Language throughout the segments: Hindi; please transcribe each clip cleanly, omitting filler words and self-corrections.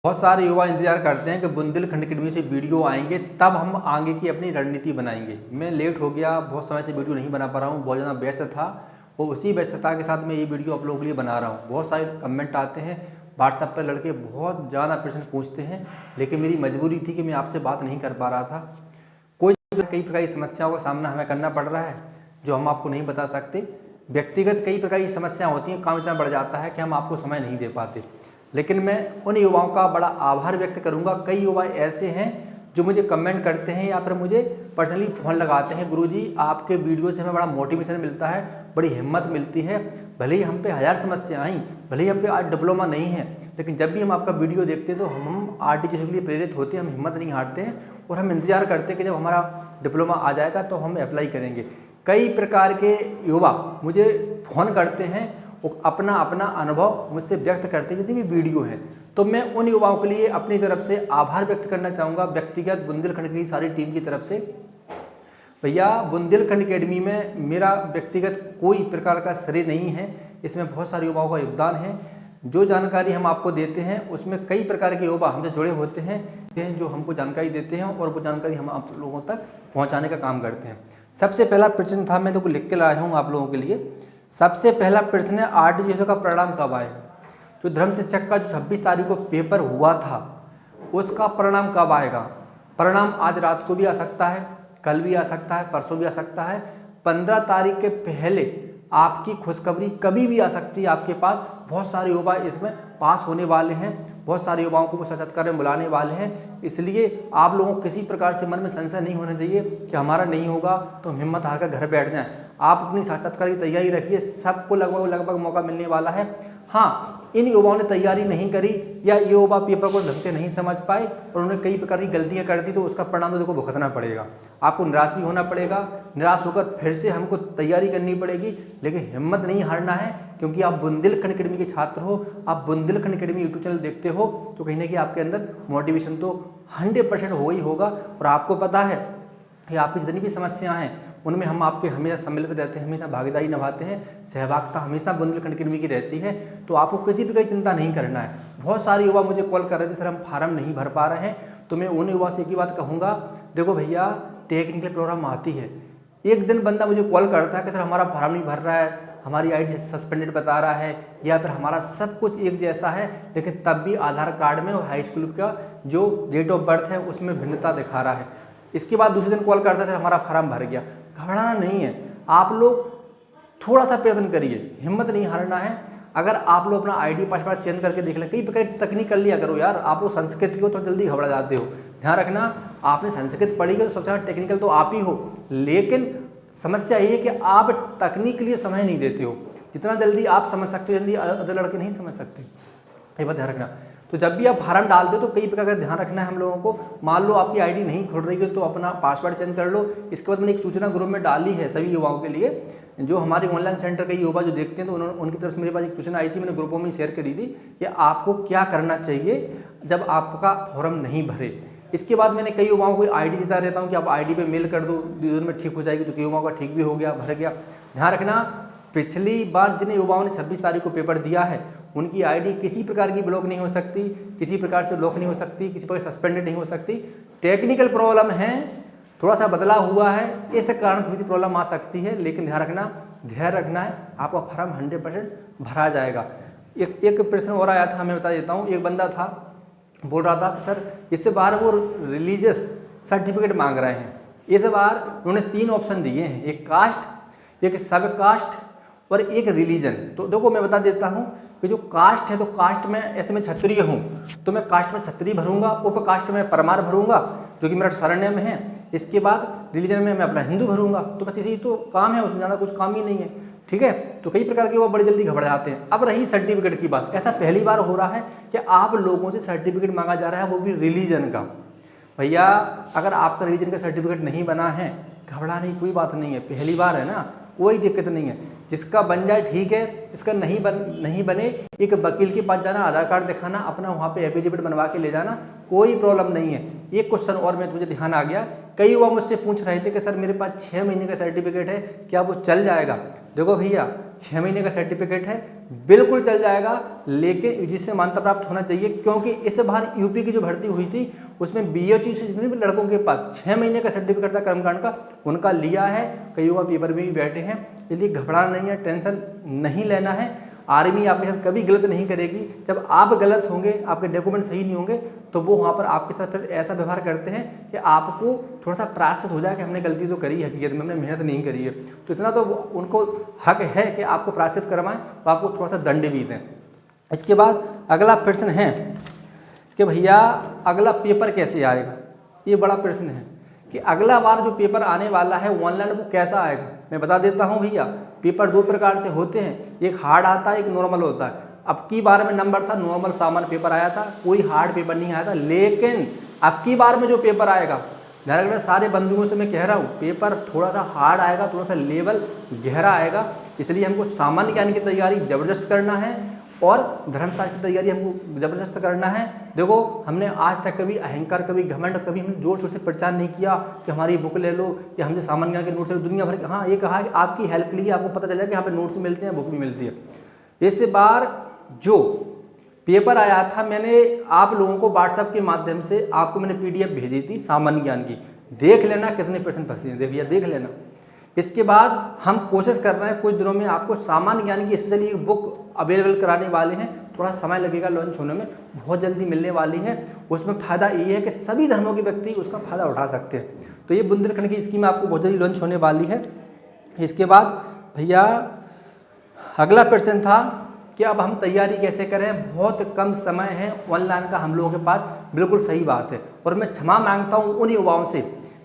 बहुत सारे युवा इंतजार करते हैं कि बुंदेलखंड अकेडमी से वीडियो आएंगे तब हम आगे की अपनी रणनीति बनाएंगे। मैं लेट हो गया, बहुत समय से वीडियो नहीं बना पा रहा हूँ, बहुत ज़्यादा व्यस्त था। वो उसी व्यस्तता के साथ मैं ये वीडियो आप लोगों के लिए बना रहा हूँ। बहुत सारे कमेंट आते हैं व्हाट्सएप पर, लड़के बहुत ज़्यादा प्रश्न पूछते हैं, लेकिन मेरी मजबूरी थी कि मैं आपसे बात नहीं कर पा रहा था। कई प्रकार की समस्याओं का सामना हमें करना पड़ रहा है जो हम आपको नहीं बता सकते। व्यक्तिगत कई प्रकार की समस्याएं होती हैं, काम इतना बढ़ जाता है कि हम आपको समय नहीं दे पाते। लेकिन मैं उन युवाओं का बड़ा आभार व्यक्त करूंगा। कई युवा ऐसे हैं जो मुझे कमेंट करते हैं या फिर मुझे पर्सनली फ़ोन लगाते हैं, गुरुजी आपके वीडियो से हमें बड़ा मोटिवेशन मिलता है, बड़ी हिम्मत मिलती है। भले ही हम पे हज़ार समस्याएं आई, भले ही हम पे आज डिप्लोमा नहीं है, लेकिन जब भी हम आपका वीडियो देखते हैं तो हम आरटीजी के लिए प्रेरित होते हैं। हम हिम्मत नहीं हारते हैं और हम इंतजार करते हैं कि जब हमारा डिप्लोमा आ जाएगा तो हम अप्लाई करेंगे। कई प्रकार के युवा मुझे फ़ोन करते हैं, वो अपना अपना अनुभव मुझसे व्यक्त करते हैं जितनी भी वीडियो है। तो मैं उन युवाओं के लिए अपनी तरफ से आभार व्यक्त करना चाहूँगा, व्यक्तिगत बुंदेलखंड की सारी टीम की तरफ से। भैया बुंदेलखंड अकेडमी में मेरा व्यक्तिगत कोई प्रकार का श्रेय नहीं है, इसमें बहुत सारे युवाओं का योगदान है। जो जानकारी हम आपको देते हैं उसमें कई प्रकार के युवा हमसे जुड़े होते हैं जो हमको जानकारी देते हैं और वो जानकारी हम आप लोगों तक पहुंचाने का काम करते हैं। सबसे पहला प्रश्न था, मैं तो लिख के लाया हूँ आप लोगों के लिए। सबसे पहला प्रश्न है आरटीजी का परिणाम कब आएगा। जो धर्म शिक्षक का जो 26 तारीख को पेपर हुआ था उसका परिणाम कब आएगा। परिणाम आज रात को भी आ सकता है, कल भी आ सकता है, परसों भी आ सकता है। 15 तारीख के पहले आपकी खुशखबरी कभी भी आ सकती है आपके पास। बहुत सारे युवा इसमें पास होने वाले हैं, बहुत सारे युवाओं को वो साक्षात्कार में बुलाने वाले हैं। इसलिए आप लोगों को किसी प्रकार से मन में संशय नहीं होना चाहिए कि हमारा नहीं होगा तो हम हिम्मत हार कर घर बैठ जाएं। आप अपनी साक्षात्कार की तैयारी रखिए, सबको लगभग मौका मिलने वाला है। हाँ, इन युवाओं ने तैयारी नहीं करी या ये युवा पेपर को ढंग से नहीं समझ पाए और उन्होंने कई प्रकार की गलतियां कर दी, तो उसका परिणाम तो देखो भुगतना पड़ेगा। आपको निराश भी होना पड़ेगा, निराश होकर फिर से हमको तैयारी करनी पड़ेगी, लेकिन हिम्मत नहीं हारना है, क्योंकि आप बुंदेलखंड अकेडमी के छात्र हो। आप बुंदेलखंड अकेडमी यूट्यूब चैनल देखते हो तो कहीं ना कहीं आपके अंदर मोटिवेशन तो 100% हो ही होगा। और आपको पता है कि आपकी जितनी भी समस्याएं हैं उनमें हम आपके हमेशा सम्मिलित रहते हैं, हमेशा भागीदारी निभाते हैं, सहभागिता हमेशा बुंदेलखंड अकेडमी की रहती है। तो आपको किसी प्रकार की चिंता नहीं करना है। बहुत सारे युवा मुझे कॉल कर रहे थे, सर हम फार्म नहीं भर पा रहे हैं। तो मैं उन युवा से एक ही बात कहूँगा, देखो भैया टेक्निकल प्रॉब्लम आती है। एक दिन बंदा मुझे कॉल करता है कि सर हमारा फार्म नहीं भर रहा है, हमारी आईडी सस्पेंडेड बता रहा है, या फिर हमारा सब कुछ एक जैसा है लेकिन तब भी आधार कार्ड में और हाई स्कूल का जो डेट ऑफ बर्थ है उसमें भिन्नता दिखा रहा है। इसके बाद दूसरे दिन कॉल करता है सर हमारा फार्म भर गया। घबराना नहीं है, आप लोग थोड़ा सा प्रयत्न करिए, हिम्मत नहीं हारना है। अगर आप लोग अपना आईडी पासवर्ड चेंज करके देख लें, कई प्रकार की तकनीक कर लिया करो यार। आप लोग संस्कृत हो तो जल्दी घबरा जाते हो, ध्यान रखना। आपने संस्कृत पढ़ी है तो सबसे ज़्यादा टेक्निकल तो आप ही हो, लेकिन समस्या ये है कि आप तकनीक के लिए समय नहीं देते हो। जितना जल्दी आप समझ सकते हो जल्दी अदर लड़के नहीं समझ सकते, ये बात ध्यान रखना। तो जब भी आप फार्म डालते हो तो कई प्रकार का ध्यान रखना है हम लोगों को। मान लो आपकी आईडी नहीं खुल रही है तो अपना पासवर्ड चेंज कर लो। इसके बाद मैंने एक सूचना ग्रुप में डाली है सभी युवाओं के लिए, जो हमारे ऑनलाइन सेंटर के युवा जो देखते हैं, तो उनकी तरफ से मेरे पास एक सूचना आई थी, मैंने ग्रुपों में शेयर करी थी कि आपको क्या करना चाहिए जब आपका फॉर्म नहीं भरे। इसके बाद मैंने कई युवाओं को आईडी देता रहता हूँ कि आप आईडी पे मेल कर दो, 2 दिन में ठीक हो जाएगी। तो कई युवाओं का ठीक भी हो गया, भर गया। ध्यान रखना, पिछली बार जिन युवाओं ने 26 तारीख को पेपर दिया है उनकी आईडी किसी प्रकार की ब्लॉक नहीं हो सकती, किसी प्रकार से लॉक नहीं हो सकती, किसी प्रकार सस्पेंडेड नहीं हो सकती। टेक्निकल प्रॉब्लम है, थोड़ा सा बदलाव हुआ है, इस कारण थोड़ी सी प्रॉब्लम आ सकती है, लेकिन ध्यान रखना, धैर्य रखना है, आपका फॉर्म 100% भरा जाएगा। एक प्रश्न और आया था, मैं बता देता हूँ। एक बंदा था, बोल रहा था कि सर इससे बार वो रिलीजियस सर्टिफिकेट मांग रहे हैं। इस बार उन्होंने 3 ऑप्शन दिए हैं, एक कास्ट, एक सब कास्ट और एक रिलीजन। तो देखो मैं बता देता हूँ कि जो कास्ट है, तो कास्ट में ऐसे मैं क्षत्रिय हूँ तो मैं कास्ट में क्षत्रिय भरूंगा, उपकास्ट में परमार भरूंगा जो कि मेरा सरनेम है। इसके बाद रिलीजन में मैं अपना हिंदू भरूंगा। तो बस इसी तो काम है, उसमें ज़्यादा कुछ काम ही नहीं है, ठीक है। तो कई प्रकार के वो बड़ी जल्दी घबरा जाते हैं। अब रही सर्टिफिकेट की बात, ऐसा पहली बार हो रहा है कि आप लोगों से सर्टिफिकेट मांगा जा रहा है, वो भी रिलीजन का। भैया अगर आपका रिलीजन का सर्टिफिकेट नहीं बना है, घबराने की कोई बात नहीं है, पहली बार है ना, कोई दिक्कत नहीं है। जिसका बन जाए ठीक है, इसका नहीं बने एक वकील के पास जाना, आधार कार्ड दिखाना, अपना वहाँ पे एफिडेविट बनवा के ले जाना, कोई प्रॉब्लम नहीं है। एक क्वेश्चन और मैं मुझे ध्यान आ गया कई युवा मुझसे पूछ रहे थे कि सर मेरे पास 6 महीने का सर्टिफिकेट है, क्या वो चल जाएगा? देखो भैया, 6 महीने का सर्टिफिकेट है, बिल्कुल चल जाएगा, लेकिन यूजी से मान्यता प्राप्त होना चाहिए, क्योंकि इस बार यूपी की जो भर्ती हुई थी उसमें बीएचयू से जितने भी लड़कों के पास 6 महीने का सर्टिफिकेट था कर्मकांड का, उनका लिया है। कई युवा पेपर में भी बैठे हैं, इसलिए घबराना नहीं है, टेंशन नहीं लेना है। आर्मी आपके साथ कभी गलत नहीं करेगी। जब आप गलत होंगे, आपके डॉक्यूमेंट सही नहीं होंगे, तो वो वहाँ पर आपके साथ फिर ऐसा व्यवहार करते हैं कि आपको थोड़ा सा प्रायश्चित हो जाए कि हमने गलती तो करी है, हकीकत में हमने मेहनत नहीं करी है, तो इतना तो उनको हक है कि आपको प्रायश्चित करवाएं, तो आपको थोड़ा सा दंड भी दें। इसके बाद अगला प्रश्न है कि भैया अगला पेपर कैसे आएगा? ये बड़ा प्रश्न है कि अगला बार जो पेपर आने वाला है ऑनलाइन वो कैसा आएगा। मैं बता देता हूँ भैया, पेपर 2 प्रकार से होते हैं, एक हार्ड आता है, एक नॉर्मल होता है। अब की बार में नंबर था नॉर्मल सामान्य पेपर आया था, कोई हार्ड पेपर नहीं आया था। लेकिन अब की बार में जो पेपर आएगा, ध्यान रखना, सारे बंधुओं से मैं कह रहा हूँ, पेपर थोड़ा सा हार्ड आएगा, थोड़ा सा लेवल गहरा आएगा। इसलिए हमको सामान्य ज्ञान की तैयारी ज़बरदस्त करना है और धर्मशास्त्र की तैयारी हमको ज़बरदस्त करना है। देखो, हमने आज तक कभी अहंकार, कभी घमंड, कभी हमने जोर शोर से प्रचार नहीं किया कि हमारी बुक ले लो या हमसे सामान्य ज्ञान के नोट्स ले लो, दुनिया भर। हाँ, ये कहा कि आपकी हेल्प के लिए आपको पता चला कि यहाँ पे नोट्स मिलते हैं, बुक भी मिलती है। इस बार जो पेपर आया था, मैंने आप लोगों को व्हाट्सएप के माध्यम से आपको मैंने PDF भेजी थी सामान्य ज्ञान की, देख लेना कितने प्रश्न फंसे हैं, भैया देख लेना। इसके बाद हम कोशिश कर रहे हैं कुछ दिनों में आपको सामान्य ज्ञान की स्पेशली एक बुक अवेलेबल कराने वाले हैं। थोड़ा समय लगेगा लॉन्च होने में, बहुत जल्दी मिलने वाली है। उसमें फ़ायदा ये है कि सभी धर्मों के व्यक्ति उसका फ़ायदा उठा सकते हैं। तो ये बुंदेलखंड की स्कीम आपको बहुत जल्दी लॉन्च होने वाली है। इसके बाद भैया अगला प्रश्न था कि अब हम तैयारी कैसे करें, बहुत कम समय है ऑनलाइन का हम लोगों के पास। बिल्कुल सही बात है, और मैं क्षमा मांगता हूँ उन युवाओं से,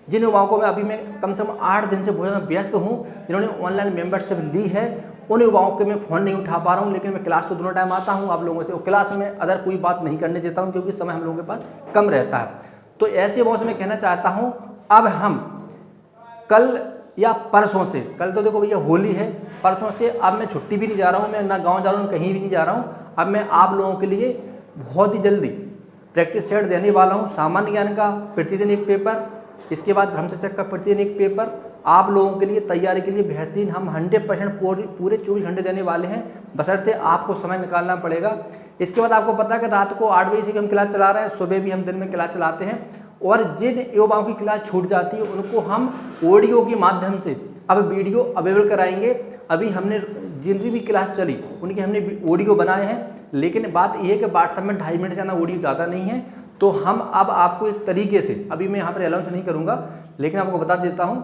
जिन युवाओं को मैं कम से कम 8 दिन से बहुत ज़्यादा व्यस्त हूँ, जिन्होंने ऑनलाइन मेंबरशिप ली है। उन युवाओं के मैं फ़ोन नहीं उठा पा रहा हूँ, लेकिन मैं क्लास तो दोनों टाइम आता हूँ आप लोगों से, और क्लास में अदर कोई बात नहीं करने देता हूँ, क्योंकि समय हम लोगों के पास कम रहता है। तो ऐसे युवाओं से मैं कहना चाहता हूँ, अब हम कल या परसों से, कल तो देखो भैया होली है, परसों से अब मैं छुट्टी भी नहीं जा रहा हूँ, मैं ना गाँव जा रहा हूँ, कहीं भी नहीं जा रहा हूँ। अब मैं आप लोगों के लिए बहुत ही जल्दी प्रैक्टिस सेट देने वाला हूँ। सामान्य ज्ञान का प्रतिदिन एक पेपर, इसके बाद धर्मचक्र का प्रतिदिन एक पेपर, आप लोगों के लिए तैयारी के लिए बेहतरीन हम 100% पूरे 24 घंटे देने वाले हैं, बशर्ते आपको समय निकालना पड़ेगा। इसके बाद आपको पता है कि रात को 8 बजे से हम क्लास चला रहे हैं, सुबह भी हम दिन में क्लास चलाते हैं। और जिन युवाओं की क्लास छूट जाती है उनको हम ऑडियो के माध्यम से अब वीडियो अवेलेबल कराएंगे। अभी हमने जितनी भी क्लास चली उनके हमने ऑडियो बनाए हैं, लेकिन बात यह है कि व्हाट्सएप में 2.5 मिनट से ज़्यादा ऑडियो ज़्यादा नहीं है। तो हम अब आपको एक तरीके से, अभी मैं यहाँ पर अनाउंस नहीं करूँगा, लेकिन आपको बता देता हूँ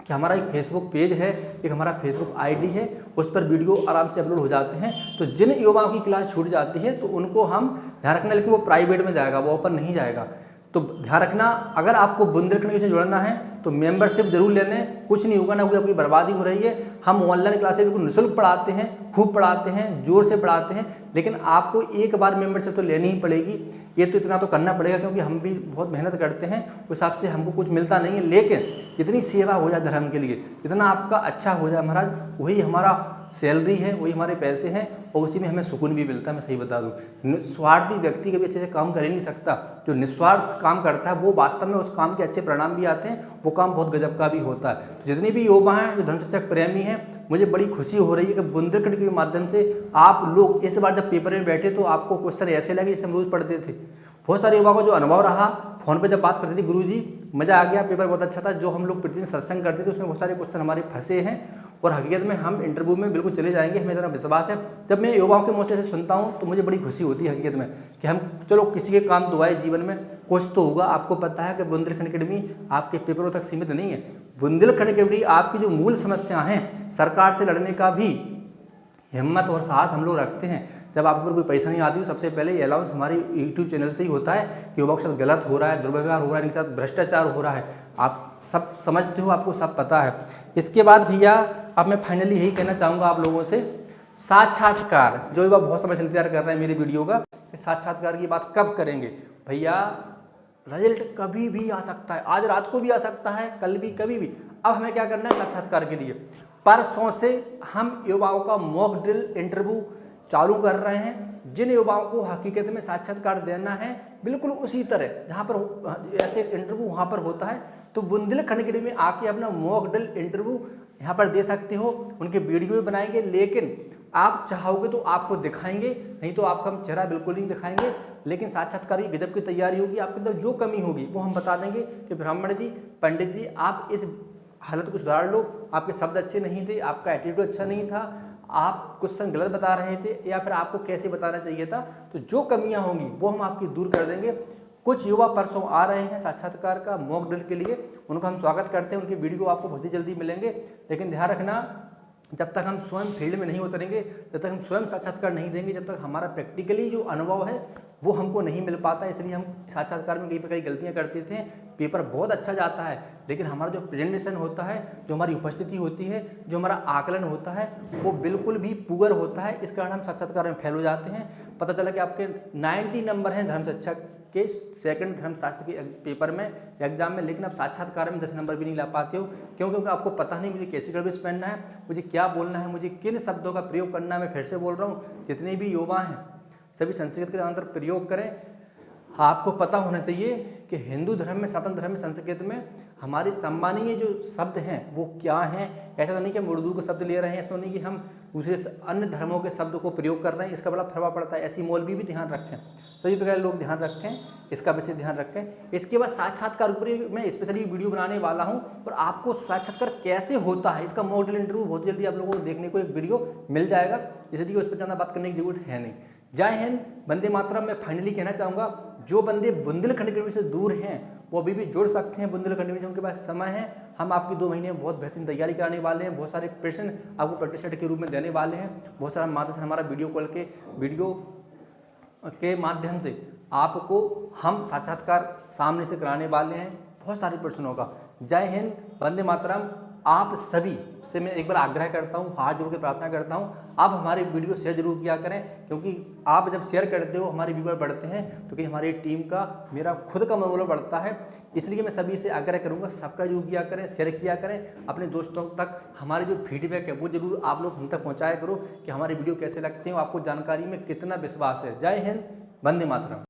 कि हमारा एक फेसबुक पेज है, एक हमारा फेसबुक ID है, उस पर वीडियो आराम से अपलोड हो जाते हैं। तो जिन युवाओं की क्लास छूट जाती है तो उनको हम ध्यान रखना, लेकिन वो प्राइवेट में जाएगा, वो ओपन नहीं जाएगा। तो ध्यान रखना, अगर आपको बुंदेलखंड से जुड़ना है तो मेंबरशिप जरूर ले लें, कुछ नहीं होगा, ना कोई आपकी बर्बादी हो रही है। हम ऑनलाइन क्लासेस बिल्कुल निःशुल्क पढ़ाते हैं, खूब पढ़ाते हैं, जोर से पढ़ाते हैं, लेकिन आपको एक बार मेंबरशिप तो लेनी ही पड़ेगी। ये तो इतना तो करना पड़ेगा, क्योंकि हम भी बहुत मेहनत करते हैं, उस हिसाब से हमको कुछ मिलता नहीं है, लेकिन जितनी सेवा हो जाए धर्म के लिए, जितना आपका अच्छा हो जाए महाराज, वही हमारा सैलरी है, वही हमारे पैसे हैं, और उसी में हमें सुकून भी मिलता है। मैं सही बता दूं, स्वार्थी व्यक्ति कभी अच्छे से काम कर ही नहीं सकता। जो निस्वार्थ काम करता है वो वास्तव में उस काम के अच्छे परिणाम भी आते हैं, वो काम बहुत गजब का भी होता है। तो जितने भी युवा हैं जो धर्मचक्र प्रेमी हैं, मुझे बड़ी खुशी हो रही है कि बुंदेलखंड के माध्यम से आप लोग इस बार जब पेपर में बैठे तो आपको क्वेश्चन ऐसे लगे जैसे हम रोज पढ़ते थे। बहुत सारे युवाओं को जो अनुभव रहा, फोन पे जब बात करते थे, गुरुजी मज़ा आ गया, पेपर बहुत अच्छा था, जो हम लोग प्रतिदिन सत्संग करते थे उसमें बहुत सारे क्वेश्चन हमारे फंसे हैं, और हकीकत में हम इंटरव्यू में बिल्कुल चले जाएंगे, हमें इतना विश्वास है। जब मैं युवाओं के मुँह से सुनता हूँ तो मुझे बड़ी खुशी होती है हकीकत में कि हम चलो किसी के काम तो आए जीवन में, कुछ तो होगा। आपको पता है कि बुंदेलखंड अकेडमी आपके पेपरों तक सीमित नहीं है। बुंदेलखंड अकेडमी आपकी जो मूल समस्या हैं, सरकार से लड़ने का भी हिम्मत और साहस हम लोग रखते हैं। जब आपके ऊपर कोई पैसा नहीं आती, सबसे पहले ये अलाउंस हमारे यूट्यूब चैनल से ही होता है कि युवाओं के साथ गलत हो रहा है, दुर्व्यवहार हो रहा है, इनके साथ भ्रष्टाचार हो रहा है, आप सब समझते हो, आपको सब पता है। इसके बाद भैया अब मैं फाइनली यही कहना चाहूँगा आप लोगों से, साक्षात्कार, जो युवा बहुत समय से इंतजार कर रहे हैं मेरी वीडियो का, साक्षात्कार की बात कब करेंगे भैया? रिजल्ट कभी भी आ सकता है, आज रात को भी आ सकता है, कल भी, कभी भी। अब हमें क्या करना है साक्षात्कार के लिए? परसों से हम युवाओं का मॉक ड्रिल इंटरव्यू चालू कर रहे हैं। जिन युवाओं को हकीकत में साक्षात्कार देना है, बिल्कुल उसी तरह जहाँ पर ऐसे इंटरव्यू वहाँ पर होता है, तो बुंदेलखंड अकेडमी में आके अपना मॉक ड्रिल इंटरव्यू यहाँ पर दे सकते हो। उनके वीडियो भी बनाएंगे, लेकिन आप चाहोगे तो आपको दिखाएंगे, नहीं तो आपका हम चेहरा बिल्कुल नहीं दिखाएंगे। लेकिन साक्षात्कार की गजब की तैयारी होगी, आपके अंदर जो कमी होगी वो हम बता देंगे कि ब्राह्मण जी, पंडित जी, आप इस हालत को सुधार लो, आपके शब्द अच्छे नहीं थे, आपका एटीट्यूड अच्छा नहीं था, आप क्वेश्चन गलत बता रहे थे, या फिर आपको कैसे बताना चाहिए था। तो जो कमियां होंगी वो हम आपकी दूर कर देंगे। कुछ युवा परसों आ रहे हैं साक्षात्कार का मॉक ड्रिल के लिए, उनका हम स्वागत करते हैं। उनके वीडियो आपको बहुत ही जल्दी मिलेंगे। लेकिन ध्यान रखना, जब तक हम स्वयं फील्ड में नहीं उतरेंगे, जब तक हम स्वयं साक्षात्कार नहीं देंगे, जब तक हमारा प्रैक्टिकली जो अनुभव है वो हमको नहीं मिल पाता। इसलिए हम साक्षात्कार में कई प्रकार की गलतियां करते थे। पेपर बहुत अच्छा जाता है, लेकिन हमारा जो प्रेजेंटेशन होता है, जो हमारी उपस्थिति होती है, जो हमारा आकलन होता है, वो बिल्कुल भी पुअर होता है। इस कारण हम साक्षात्कार में फेल हो जाते हैं। पता चला कि आपके 90 नंबर हैं धर्मशिक्षा के सेकंड धर्मशास्त्र के पेपर में, एग्जाम में, लेकिन आप साक्षात्कार में 10 नंबर भी नहीं ला पाते हो। क्यों? क्योंकि आपको पता नहीं मुझे कैसे गणवेश पहनना है, मुझे क्या बोलना है, मुझे किन शब्दों का प्रयोग करना है। मैं फिर से बोल रहा हूँ, जितने भी युवा हैं सभी संस्कृत का ज़्यादातर प्रयोग करें। आपको पता होना चाहिए कि हिंदू धर्म में, सनातन धर्म में, संस्कृत में हमारे सम्मानीय जो शब्द हैं वो क्या हैं। ऐसा तो नहीं कि हम उर्दू के शब्द ले रहे हैं, ऐसा नहीं कि हम दूसरे अन्य धर्मों के शब्द को प्रयोग कर रहे हैं। इसका बड़ा प्रभाव पड़ता है। ऐसी मौलवी भी ध्यान रखें, सभी प्रकार के लोग ध्यान रखें, इसका विषय ध्यान रखें। इसके बाद साक्षात्कार ऊपर मैं स्पेशली वीडियो बनाने वाला हूँ, और आपको साक्षात्कार कैसे होता है इसका मॉक ड्रिल इंटरव्यू बहुत जल्दी आप लोगों को देखने को एक वीडियो मिल जाएगा, इसलिए उस पर ज़्यादा बात करने की जरूरत है नहीं। जय हिंद, वंदे मातरम। मैं फाइनली कहना चाहूँगा, जो बंदे बुंदेलखंड अकेडमी से दूर हैं वो अभी भी जुड़ सकते हैं बुंदेलखंड अकेडमी से, उनके पास समय है। हम आपकी 2 महीने में बहुत बेहतरीन तैयारी कराने वाले हैं। बहुत सारे प्रश्न आपको प्रैक्टिस सेट के रूप में देने वाले हैं। बहुत सारा माध्यम से हमारा वीडियो कॉल के वीडियो के माध्यम से आपको हम साक्षात्कार सामने से कराने वाले हैं, बहुत सारे प्रश्नों का। जय हिंद, वंदे मातरम। आप सभी से मैं एक बार आग्रह करता हूँ, हाथ जोड़ के प्रार्थना करता हूँ, आप हमारे वीडियो शेयर जरूर किया करें, क्योंकि आप जब शेयर करते हो हमारे व्यूअर बढ़ते हैं, तो कि हमारी टीम का, मेरा खुद का मनोबल बढ़ता है। इसलिए मैं सभी से आग्रह करूँगा, सबका यूज किया करें, शेयर किया करें। अपने दोस्तों तक हमारे जो फीडबैक है वो जरूर आप लोग हम तक पहुँचाया करो कि हमारे वीडियो कैसे लगते हैं, आपको जानकारी में कितना विश्वास है। जय हिंद, वंदे मातरम।